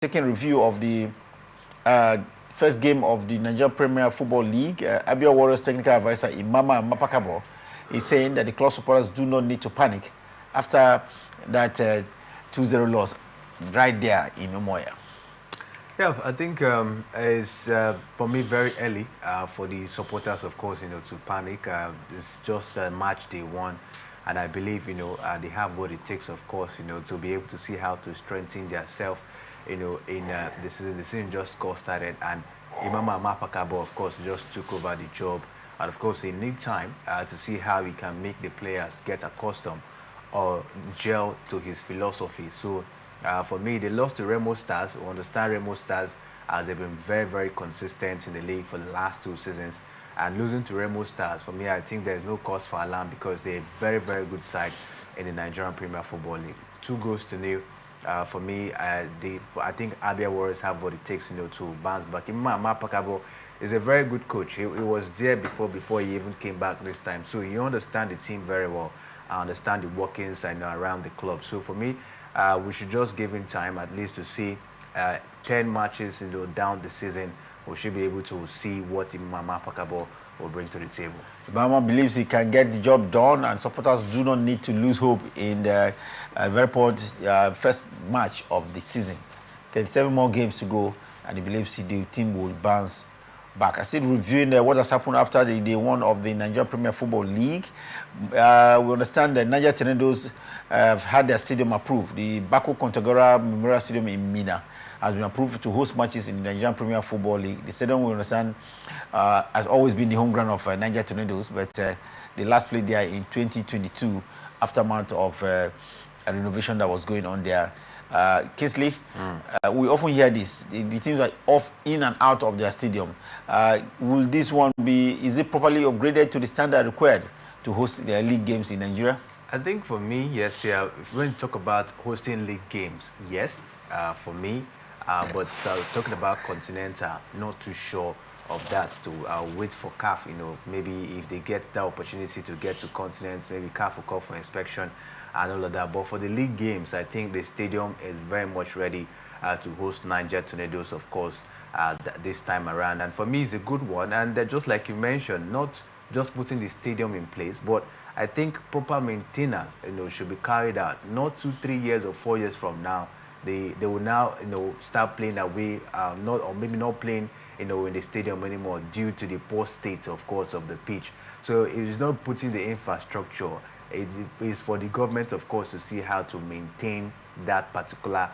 taking review of the first game of the Nigeria Premier Football League. Abia Warriors Technical Adviser Imama Amakpakabo is saying that the club supporters do not need to panic after that 2-0 loss right there in Umuahia. Yeah, I think it's for me very early for the supporters, of course, to panic. It's just match day one, and I believe they have what it takes, of course, to be able to see how to strengthen themselves. In the season just got started, and Imama Amakpakabo, of course, just took over the job, and of course, he need time to see how he can make the players get accustomed or gel to his philosophy. So. For me, they lost to Remo Stars. I understand Remo Stars as they've been very, very consistent in the league for the last 2 seasons. And losing to Remo Stars, for me, I think there's no cause for alarm because they're a very, very good side in the Nigerian Premier Football League. 2-0. For me, I think Abia Warriors have what it takes, to bounce back. Imama Amakpakabo is a very good coach. He was there before he even came back this time. So he understands the team very well. I understand the workings around the club. So for me, we should just give him time at least to see 10 matches down the season. We should be able to see what Imama Amakpakabo will bring to the table. Imama believes he can get the job done, and supporters do not need to lose hope in the very important first match of the season. 37 more games to go, and he believes the team will bounce back. I still reviewing what has happened after the day one of the Nigerian Premier Football League. We understand that Niger Tornadoes have had their stadium approved. The Bako Kontagora Memorial Stadium in Mina has been approved to host matches in the Nigerian Premier Football League. The stadium, we understand, has always been the home ground of Niger Tornadoes, but they last played there in 2022 aftermath of a renovation that was going on there. Kingsley, we often hear this. The teams are off in and out of their stadium. Will this one is it properly upgraded to the standard required to host their league games in Nigeria? I think for me, yes. Yeah. When you talk about hosting league games, yes, for me. But talking about Continental, not too sure of that. To wait for CAF, maybe if they get that opportunity to get to continents, maybe CAF will call for inspection and all of that. But for the league games, I think the stadium is very much ready to host Niger Tornadoes, of course, this time around. And for me, it's a good one. And just like you mentioned, not just putting the stadium in place, but I think proper maintenance, should be carried out. Not 2-3 years or 4 years from now, they will now, start playing away, maybe not playing, in the stadium anymore due to the poor state, of course, of the pitch. So it is not putting the infrastructure. It is for the government, of course, to see how to maintain that particular,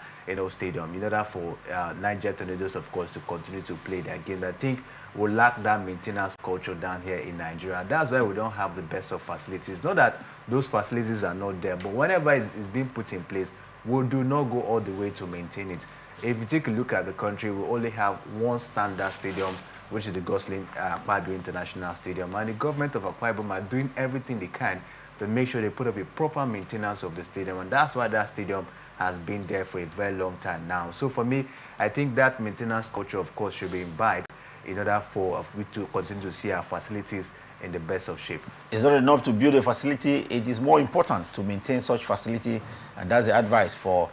stadium in order for Niger Tornadoes, of course, to continue to play their game. I think we lack that maintenance culture down here in Nigeria. That's why we don't have the best of facilities. Not that those facilities are not there, but whenever it's being put in place, we do not go all the way to maintain it. If you take a look at the country, we only have one standard stadium, which is the Gosling Akwa Ibom International Stadium. And the government of Akwa Ibom are doing everything they can to make sure they put up a proper maintenance of the stadium. And that's why that stadium has been there for a very long time now. So for me, I think that maintenance culture, of course, should be imbibed in order for we to continue to see our facilities in the best of shape. It's not enough to build a facility. It is more important to maintain such facility, and that's the advice for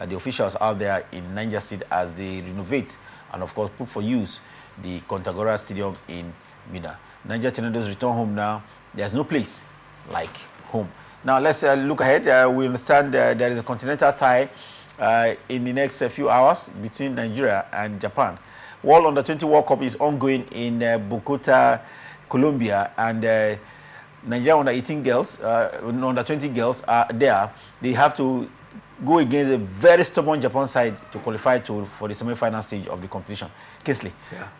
the officials out there in Niger State as they renovate and, of course, put for use the Kontagora Stadium in Mina. Niger Tornadoes return home now. There's no place like home. Now, let's look ahead. We understand there is a continental tie in the next few hours between Nigeria and Japan. World Under-20 World Cup is ongoing in Bogota, Colombia, and Nigeria Under-18 girls, Under-20 girls are there. They have to go against a very stubborn Japan side to qualify for the semi-final stage of the competition. Kingsley,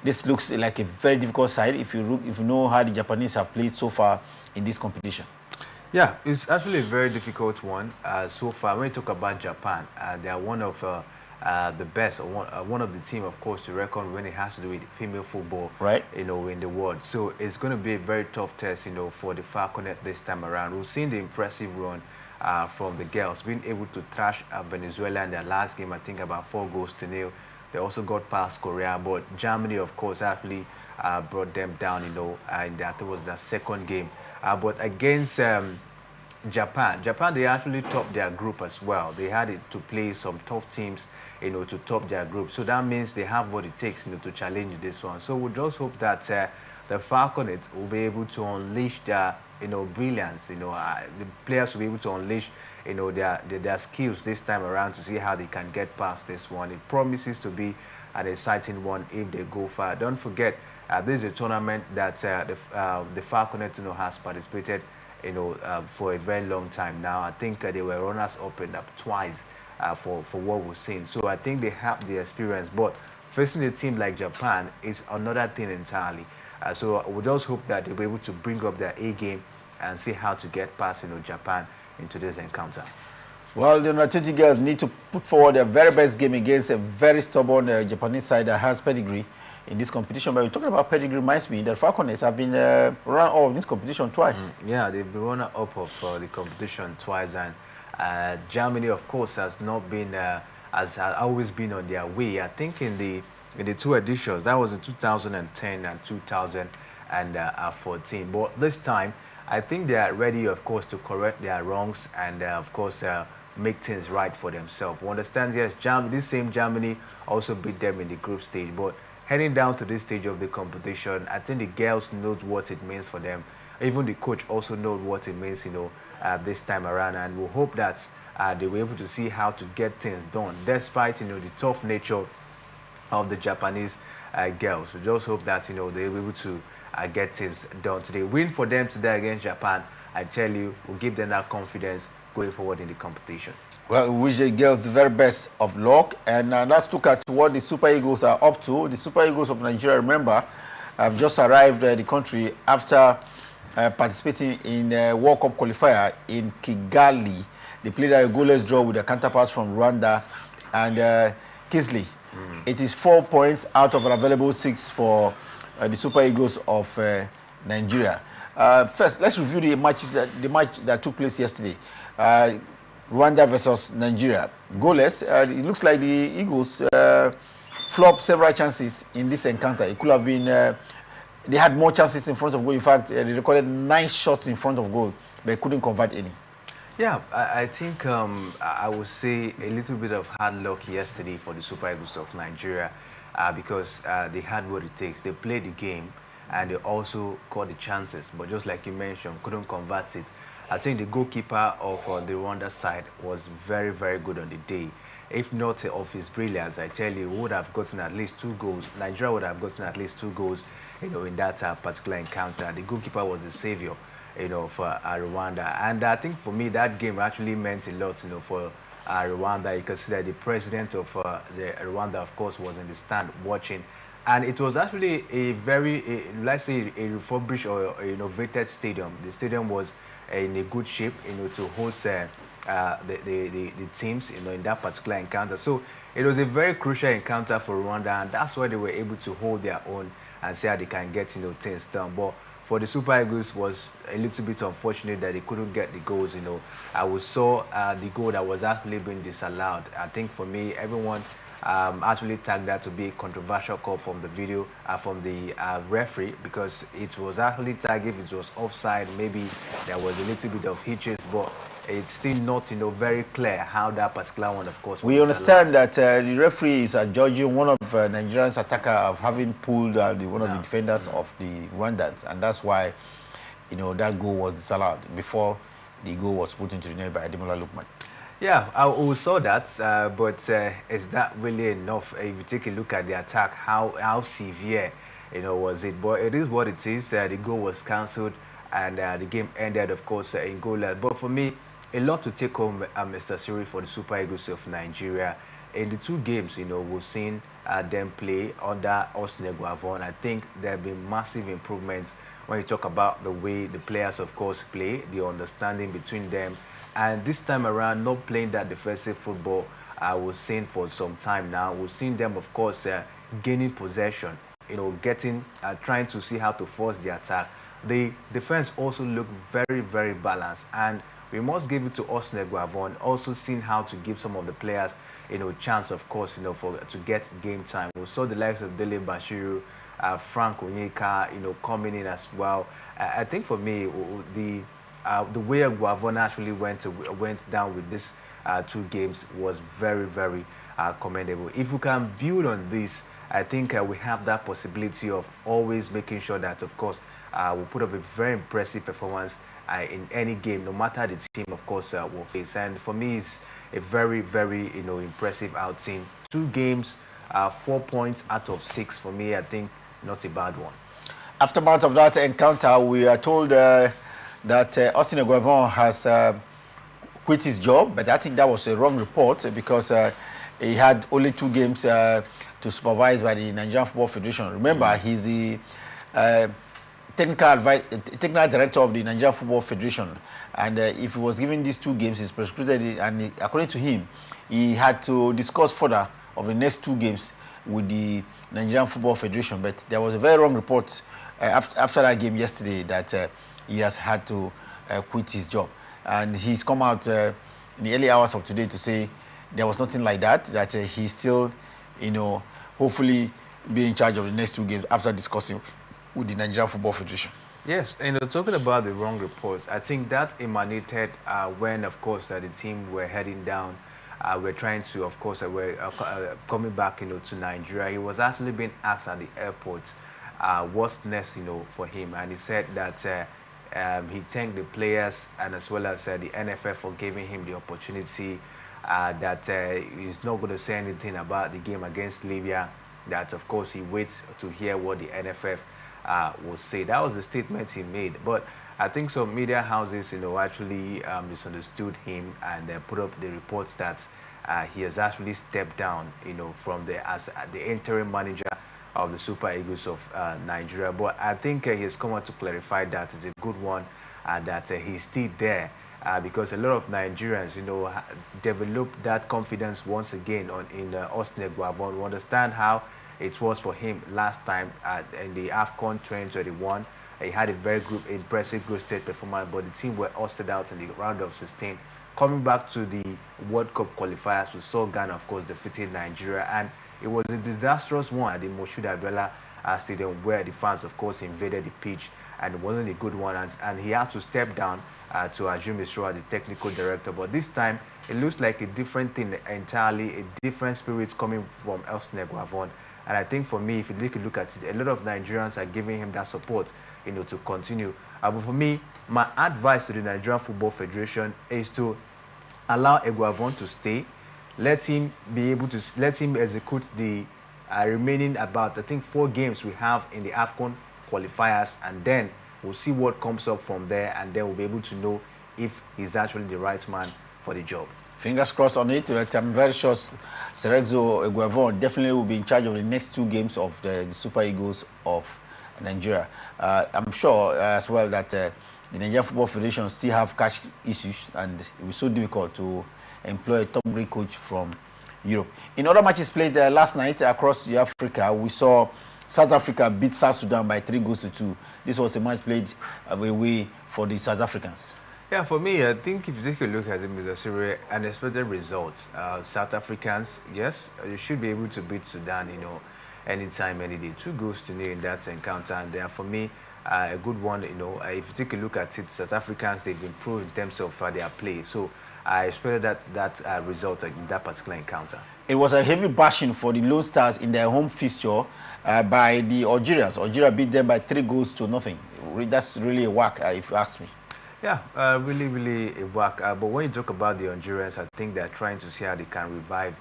this looks like a very difficult side if you know how the Japanese have played so far in this competition. Yeah, it's actually a very difficult one so far. When we talk about Japan, they are one of the best, one of the team, of course, to reckon when it has to do with female football, right? In the world. So it's going to be a very tough test, for the Falconet this time around. We've seen the impressive run from the girls, being able to thrash Venezuela in their last game, I think about 4-0. They also got past Korea, but Germany, of course, actually brought them down, and that was their second game. But against Japan. Japan, they actually topped their group as well. They had it to play some tough teams, to top their group. So that means they have what it takes, to challenge this one. So we just hope that the Falconets will be able to unleash their, brilliance. The players will be able to unleash, their skills this time around to see how they can get past this one. It promises to be an exciting one if they go far. Don't forget, this is a tournament that the Falconet, has participated, for a very long time now. I think they were runners-up twice for what we've seen. So I think they have the experience. But facing a team like Japan is another thing entirely. So we just hope that they'll be able to bring up their A game and see how to get past, Japan into this encounter. Well, the United girls need to put forward their very best game against a very stubborn Japanese side that has pedigree in this competition. But we're talking about pedigree reminds me that Falconets have been run off this competition twice. Yeah, they've been runner up of the competition twice, and Germany, of course, has not been has always been on their way. I think in the two editions, that was in 2010 and 2014. But this time, I think they are ready, of course, to correct their wrongs and, of course, make things right for themselves. We understand, yes, this same Germany also beat them in the group stage, but heading down to this stage of the competition, I think the girls know what it means for them. Even the coach also knows what it means, this time around, and we hope that they were able to see how to get things done, despite, the tough nature of the Japanese girls. We just hope that, they were able to get things done today. Win for them today against Japan, I tell you, will give them that confidence going forward in the competition. Well, we wish the girls the very best of luck. And let's look at what the Super Eagles are up to. The Super Eagles of Nigeria, remember, have just arrived in the country after participating in a World Cup qualifier in Kigali. They played a goalless draw with their counterparts from Rwanda and Kingsley. It is 4 points out of an available 6 for the Super Eagles of Nigeria. First, let's review the match that took place yesterday. Rwanda versus Nigeria. Goalless. It looks like the Eagles flopped several chances in this encounter. It could have been, they had more chances in front of goal. In fact, they recorded 9 shots in front of goal, but couldn't convert any. Yeah, I think I would say a little bit of hard luck yesterday for the Super Eagles of Nigeria because they had what it takes. They played the game and they also caught the chances, but just like you mentioned, couldn't convert it. I think the goalkeeper of the Rwanda side was very, very good on the day. If not of his brilliance, I tell you, would have gotten at least 2 goals. Nigeria would have gotten at least 2 goals, in that particular encounter. The goalkeeper was the savior, for Rwanda. And I think for me, that game actually meant a lot, for Rwanda. You can see that the president of the Rwanda, of course, was in the stand watching. And it was actually a very, let's say, a refurbished or innovated stadium. The stadium was in a good shape, to host the teams, in that particular encounter. So it was a very crucial encounter for Rwanda, and that's why they were able to hold their own and see how they can get, things done. But for the Super Eagles, was a little bit unfortunate that they couldn't get the goals. I saw the goal that was actually being disallowed. I think for me, everyone actually tagged that to be a controversial call from the video, from the referee, because it was actually tagged if it was offside. Maybe there was a little bit of hitches, but it's still not, very clear how that particular one, of course, was we understand that the referee is judging one of Nigeria's attacker of having pulled one of the defenders of the Rwandans, and that's why, that goal was disallowed before the goal was put into the net by Ademola Lookman. Yeah, we saw that, but is that really enough? If you take a look at the attack, how severe, was it? But it is what it is. The goal was cancelled, and the game ended, of course, in goalless. But for me, a lot to take home, Mr. Siri, for the Super Eagles of Nigeria. In the 2 games, we've seen them play under Osneguavon. I think there have been massive improvements when you talk about the way the players, of course, play, the understanding between them. And this time around, not playing that defensive football we've seen for some time now. We've seen them, of course, gaining possession, trying to see how to force the attack. The defense also looked very, very balanced. And we must give it to Osneguavon, also seeing how to give some of the players, chance, of course, to get game time. We saw the likes of Dele Bashiru, Frank Onyeka, coming in as well. I think for me, the way Guavon actually went down with this 2 games was very, very commendable. If we can build on this, I think we have that possibility of always making sure that, of course, we'll put up a very impressive performance in any game, no matter the team, of course, will face. And for me, it's a very, very, impressive outing. 2 games, 4 points out of 6 for me. I think not a bad one. Aftermath of that encounter, we are told that Austin Eguavoen has quit his job, but I think that was a wrong report because he had only 2 games to supervise by the Nigerian Football Federation. Remember, he's the technical director of the Nigerian Football Federation, and if he was given these 2 games, he's prescribed it, and according to him, he had to discuss further of the next 2 games with the Nigerian Football Federation. But there was a very wrong report after that game yesterday that he has had to quit his job, and he's come out in the early hours of today to say there was nothing like that. That he's still, hopefully be in charge of the next 2 games after discussing with the Nigerian Football Federation. Yes, talking about the wrong reports, I think that emanated when, of course, the team were heading down. We're trying to, of course, we're coming back, to Nigeria. He was actually being asked at the airport what's next, for him, and he said that he thanked the players and as well as the NFF for giving him the opportunity. That he's not going to say anything about the game against Libya. That, of course, he waits to hear what the NFF would say. That was the statement he made. But I think some media houses, actually misunderstood him and put up the reports that he has actually stepped down, from as the interim manager of the Super Eagles of Nigeria. But I think he has come out to clarify that it's a good one, that he's still there. Because a lot of Nigerians, developed that confidence once again in Austin Eguavoen. We understand how it was for him last time in the AFCON 2021. He had a very good, impressive group stage performance, but the team were ousted out in the round of 16. Coming back to the World Cup qualifiers, we saw Ghana, of course, defeating Nigeria, and it was a disastrous one at the Moshood Abiola Stadium, where the fans, of course, invaded the pitch, and it wasn't a good one, and he had to step down to assume his role as the technical director. But this time, it looks like a different thing entirely, a different spirit coming from Austin Eguavoen. And I think for me, if you take a look at it, a lot of Nigerians are giving him that support, to continue. But for me, my advice to the Nigerian Football Federation is to allow Eguavoen to stay. Let him execute the remaining about, I think, 4 games we have in the AFCON qualifiers, and then we'll see what comes up from there, and then we'll be able to know if he's actually the right man for the job. Fingers crossed on it. But I'm very sure Serexo Eguavoen definitely will be in charge of the next 2 games of the Super Eagles of Nigeria. I'm sure as well that the Nigerian Football Federation still have cash issues, and it was so difficult to employ a top-grade coach from Europe. In other matches played last night across Africa, we saw South Africa beat South Sudan by 3-2. This was a match played away for the South Africans. Yeah, for me, I think if you take a look at it, Mr. Siri, unexpected results. South Africans, yes, they should be able to beat Sudan, anytime, any day. 2-0 in that encounter, and for me, a good one. If you take a look at it, South Africans, they've improved in terms of their play. So I expected that result in that particular encounter. It was a heavy bashing for the Lone Stars in their home fixture by the Algerians. Algeria beat them by 3-0. That's really a whack, if you ask me. Yeah, really, really a whack. But when you talk about the Algerians, I think they're trying to see how they can revive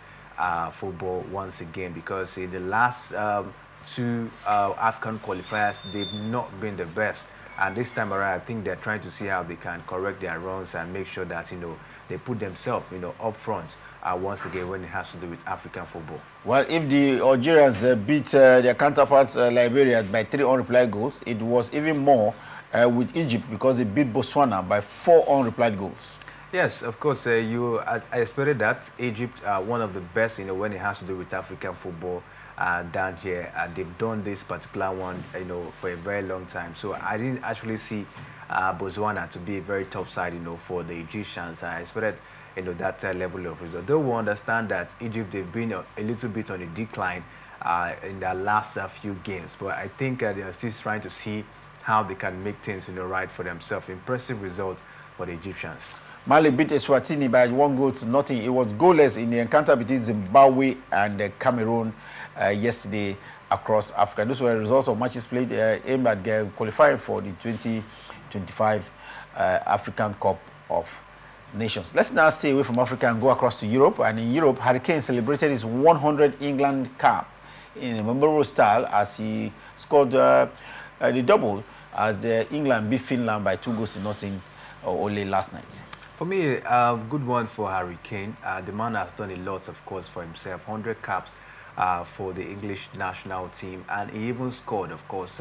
football once again, because in the last 2 AFCON qualifiers, they've not been the best. And this time around, I think they're trying to see how they can correct their runs and make sure that, they put themselves, up front once again when it has to do with African football. Well, if the Algerians beat their counterparts Liberia by 3 unreplied goals, it was even more with Egypt, because they beat Botswana by 4 unreplied goals. Yes, of course. I expected that. Egypt, one of the best, when it has to do with African football down here. They've done this particular one, for a very long time. So I didn't actually see Botswana to be a very tough side, for the Egyptians. I expected, that level of result. Though we understand that Egypt, they've been a little bit on a decline in their last few games. But I think they are still trying to see how they can make things, right for themselves. Impressive result for the Egyptians. Mali beat Eswatini by 1-0. It was goalless in the encounter between Zimbabwe and Cameroon yesterday across Africa. Those were the results of matches played aimed at qualifying for the 2025 African Cup of Nations. Let's now stay away from Africa and go across to Europe. And in Europe, Harry Kane celebrated his 100 England cap in a memorable style as he scored the double as England beat Finland by 2-0 only last night. For me, a good one for Harry Kane. The man has done a lot, of course, for himself. 100 caps for the English national team. And he even scored, of course,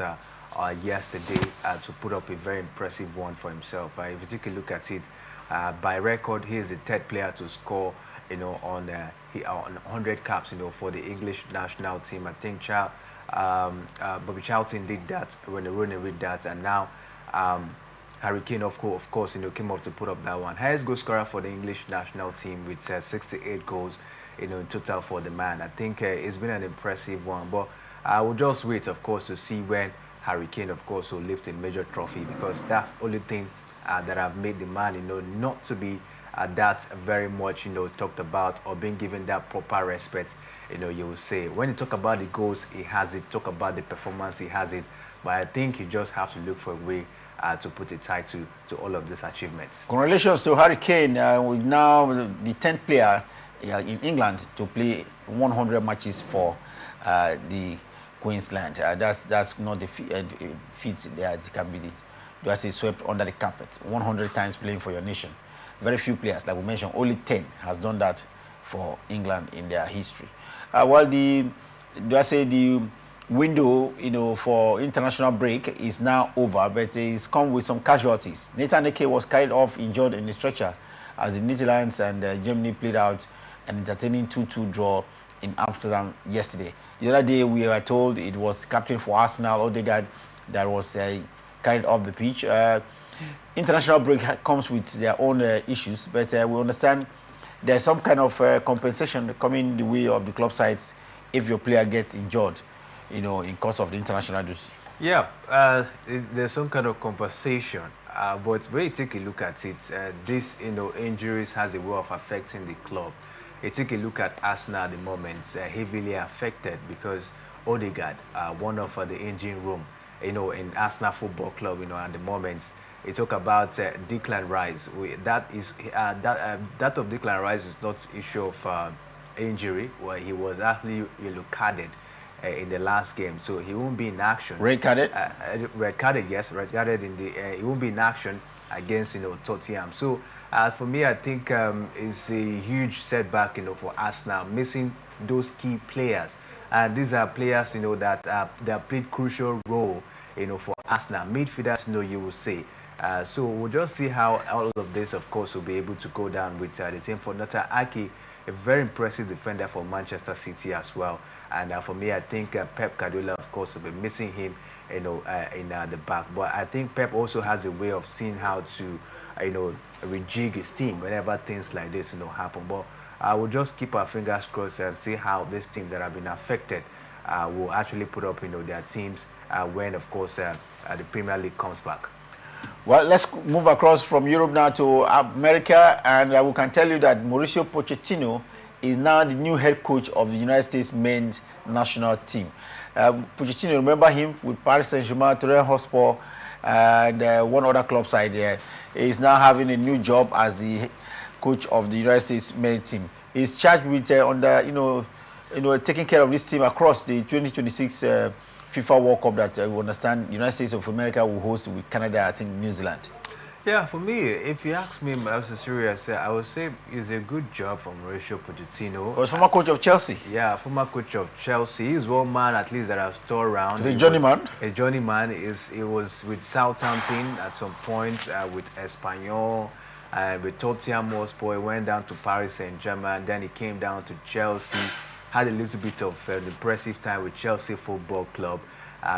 yesterday to put up a very impressive one for himself. If you take a look at it, by record, he is the third player to score, on 100 caps, for the English national team. I think Bobby Charlton did that when Rooney did that, and now Harry Kane, of course, came up to put up that one. Highest goal scorer for the English national team with 68 goals, in total for the man. I think it's been an impressive one, but I will just wait, of course, to see when Harry Kane, of course, will lift a major trophy, because that's the only thing that have made the man, not to be that very much, talked about or being given that proper respect, you will say. When you talk about the goals, he has it. Talk about the performance, he has it. But I think you just have to look for a way to put a tie to all of these achievements. Congratulations to Harry Kane, with now the 10th player in England to play 100 matches for the Queensland. That's not the feat that can be just swept under the carpet. 100 times playing for your nation. Very few players, like we mentioned, only 10 has done that for England in their history. While the window, for international break is now over, but it's come with some casualties. Nathan Ake was carried off injured in the stretcher as the Netherlands and Germany played out an entertaining 2-2 draw in Amsterdam yesterday. The other day, we were told it was captain for Arsenal, Odegaard, that was carried off the pitch. International break comes with their own issues, but we understand there's some kind of compensation coming the way of the club sides if your player gets injured, in course of the international duty. Yeah, there's some kind of compensation, but when you take a look at it, this, injuries has a way of affecting the club. You take a look at Arsenal at the moment, heavily affected because Odegaard, one of the engine room, in Arsenal Football Club, at the moment. You talk about Declan Rice. That of Declan Rice is not issue of injury, where he was actually yellow carded in the last game, so he won't be in action. Red carded? Red carded, yes, red carded in the. He won't be in action against Tottenham. So for me, I think it's a huge setback, for Arsenal, missing those key players. And these are players, that they have played crucial role, for Arsenal. Midfielders, you will say. So we'll just see how all of this, of course, will be able to go down with the team. For Nathan Ake, a very impressive defender for Manchester City as well. And for me, I think Pep Guardiola, of course, will be missing him, in the back. But I think Pep also has a way of seeing how to, rejig his team whenever things like this, happen. But I will just keep our fingers crossed and see how this team that have been affected will actually put up, their teams when, of course, the Premier League comes back. Well, let's move across from Europe now to America, and we can tell you that Mauricio Pochettino is now the new head coach of the United States men's national team. Pochettino, remember him with Paris Saint-Germain, Tottenham Hotspur, and one other club side there. He's now having a new job as the coach of the United States men's team. He's charged with taking care of this team across the 2026 FIFA World Cup that we understand the United States of America will host with Canada, I think New Zealand. Yeah, for me, if you ask me, I was serious. I would say it's a good job from Mauricio Pochettino. He was former coach of Chelsea. Yeah, former coach of Chelsea. He's one man at least that I've stored around. He's a journeyman. A journeyman. He was with Southampton at some point, with Espanyol, with Tottenham Hotspur. He went down to Paris Saint-Germain. Then he came down to Chelsea. Had a little bit of an impressive time with Chelsea Football Club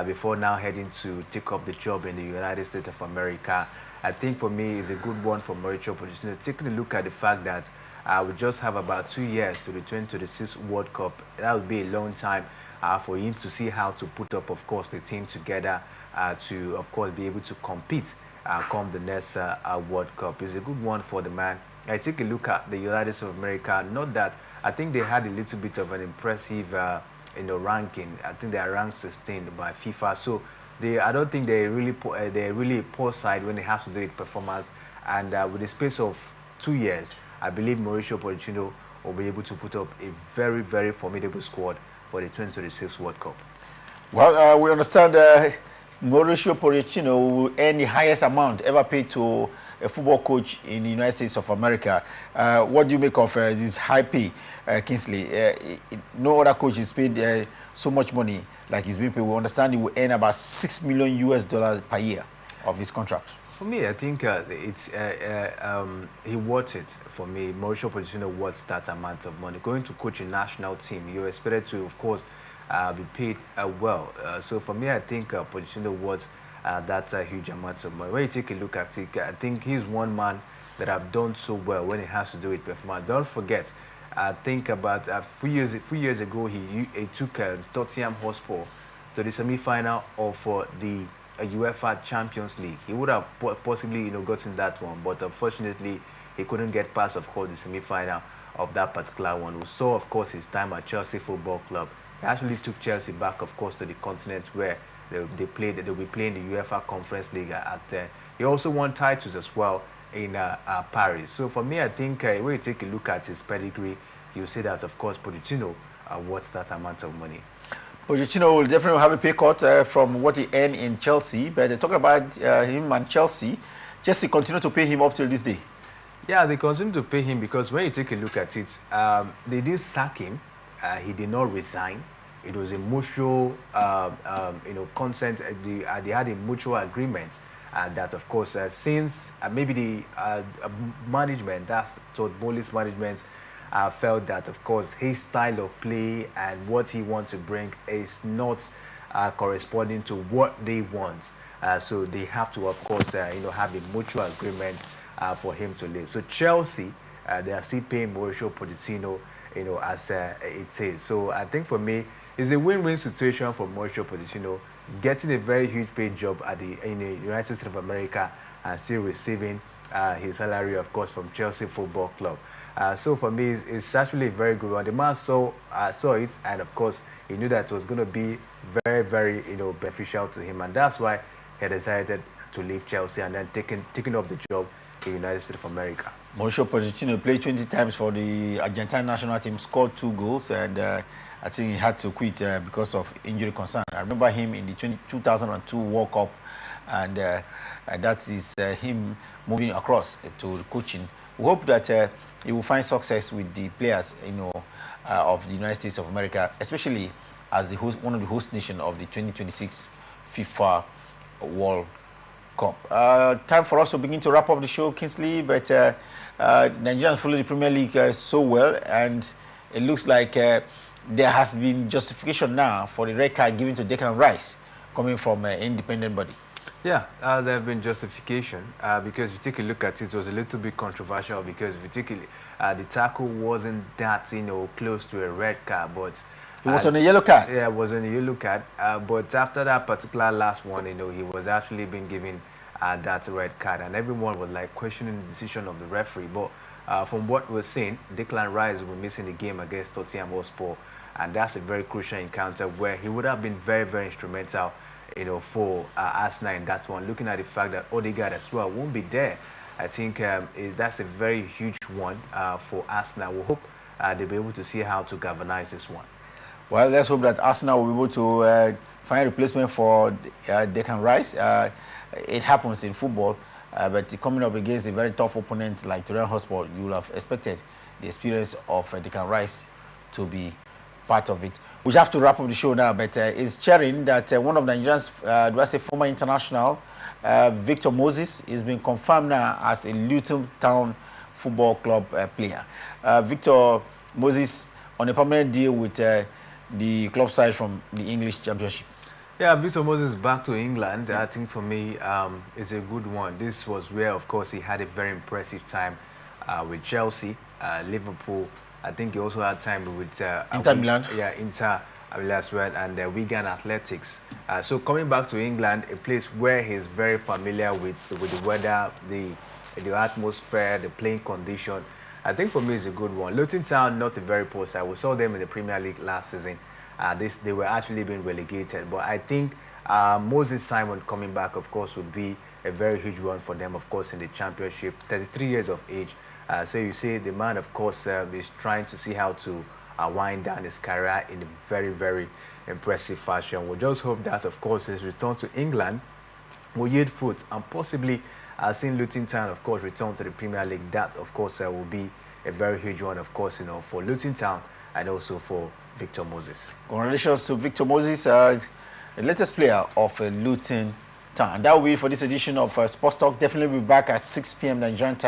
before now heading to take up the job in the United States of America. I think for me, it's a good one for Mauricio Pochettino. Taking a look at the fact that we just have about 2 years to the 2026 World Cup. That would be a long time for him to see how to put up, of course, the team together to, of course, be able to compete come the next World Cup. It's a good one for the man. I take a look at the United States of America. Not that I think they had a little bit of an impressive, ranking. I think they are ranked 16th by FIFA. So I don't think they're really a poor side when it has to do with performance. And with the space of 2 years, I believe Mauricio Pochettino will be able to put up a very, very formidable squad for the 2026 World Cup. Well, we understand Mauricio Pochettino will earn the highest amount ever paid to a football coach in the United States of America. What do you make of this high pay, Kingsley? No other coach is paid so much money like he's being paid. We understand he will earn about $6 million per year of his contract. For me, I think he worth it. For me, Mauricio Pochettino worth that amount of money. Going to coach a national team, you're expected to, of course, be paid well. So for me, I think Pochettino worth that huge amount of money. When you take a look at it, I think he's one man that have done so well when it has to do with performance. Don't forget, I think about a few years ago, he took Tottenham Hotspur to the semi-final of the UEFA Champions League. He would have possibly, gotten that one, but unfortunately, he couldn't get past, of course, the semi-final of that particular one. We saw, of course, his time at Chelsea Football Club. He actually took Chelsea back, of course, to the continent where they'll be playing the UEFA Conference League he also won titles as well in Paris. So for me, I think when you take a look at his pedigree, you'll see that, of course, Pochettino worth that amount of money. Pochettino will definitely have a pay cut from what he earned in Chelsea, but they talk about him and Chelsea. Chelsea continue to pay him up till this day. Yeah, they continue to pay him because when you take a look at it, they did sack him. He did not resign. It was a mutual, consent. They had a mutual agreement, and that, of course, since maybe the management, that's Todd Bowley's management, felt that, of course, his style of play and what he wants to bring is not corresponding to what they want. So they have to, of course, have a mutual agreement for him to leave. So Chelsea, they are still paying Mauricio Pochettino, as it is. So I think for me, it's a win-win situation for Mauricio Pochettino, getting a very huge paid job in the United States of America and still receiving his salary, of course, from Chelsea Football Club. So for me, it's actually a very good one. The man saw it, and of course, he knew that it was going to be very, very, beneficial to him, and that's why he decided to leave Chelsea and then taking up the job in the United States of America. Mauricio Pochettino played 20 times for the Argentine national team, scored 2 goals, and I think he had to quit because of injury concern. I remember him in the 2002 World Cup, and that is him moving across to coaching. We hope that he will find success with the players, of the United States of America, especially as one of the host nation of the 2026 FIFA World Cup. Time for us to begin to wrap up the show, Kingsley, but Nigerians follow the Premier League so well, and it looks like there has been justification now for the red card given to Declan Rice coming from an independent body. Yeah, there have been justification because if you take a look at it, it was a little bit controversial because if you take the tackle wasn't that close to a red card, but it was on a yellow card. Yeah, it was on a yellow card. But after that particular last one, he was actually being given that red card, and everyone was like questioning the decision of the referee. But from what we're seeing, Declan Rice will be missing the game against Tottenham Hotspur, and that's a very crucial encounter where he would have been very, very instrumental, for Arsenal in that one. Looking at the fact that Odegaard as well won't be there, I think that's a very huge one for Arsenal. We hope they'll be able to see how to galvanize this one. Well, let's hope that Arsenal will be able to find a replacement for Declan Rice. It happens in football, but coming up against a very tough opponent like Tottenham Hotspur, you would have expected the experience of Declan Rice to be part of it. We have to wrap up the show now, but it's cheering that one of Nigeria's, former international, Victor Moses, is being confirmed now as a Luton Town Football Club player. Victor Moses on a permanent deal with the club side from the English Championship. Yeah, Victor Moses back to England. I think for me, is a good one. This was where, of course, he had a very impressive time with Chelsea, Liverpool. I think he also had time with Inter Milan. Yeah, Inter as well, and Wigan Athletics. So coming back to England, a place where he's very familiar with the weather, the atmosphere, the playing condition. I think for me it's a good one. Luton Town, not a very poor side. We saw them in the Premier League last season. They were actually being relegated, but I think Moses Simon coming back, of course, would be a very huge one for them, of course, in the Championship. 33 years of age. So you see the man, of course, is trying to see how to wind down his career in a very, very impressive fashion. We'll just hope that, of course, his return to England will yield fruit and possibly seeing Luton Town, of course, return to the Premier League. That, of course, will be a very huge one, of course, for Luton Town and also for Victor Moses. Congratulations to Victor Moses, the latest player of Luton Town. That will be it for this edition of Sports Talk. Definitely be back at 6 p.m. Nigerian time.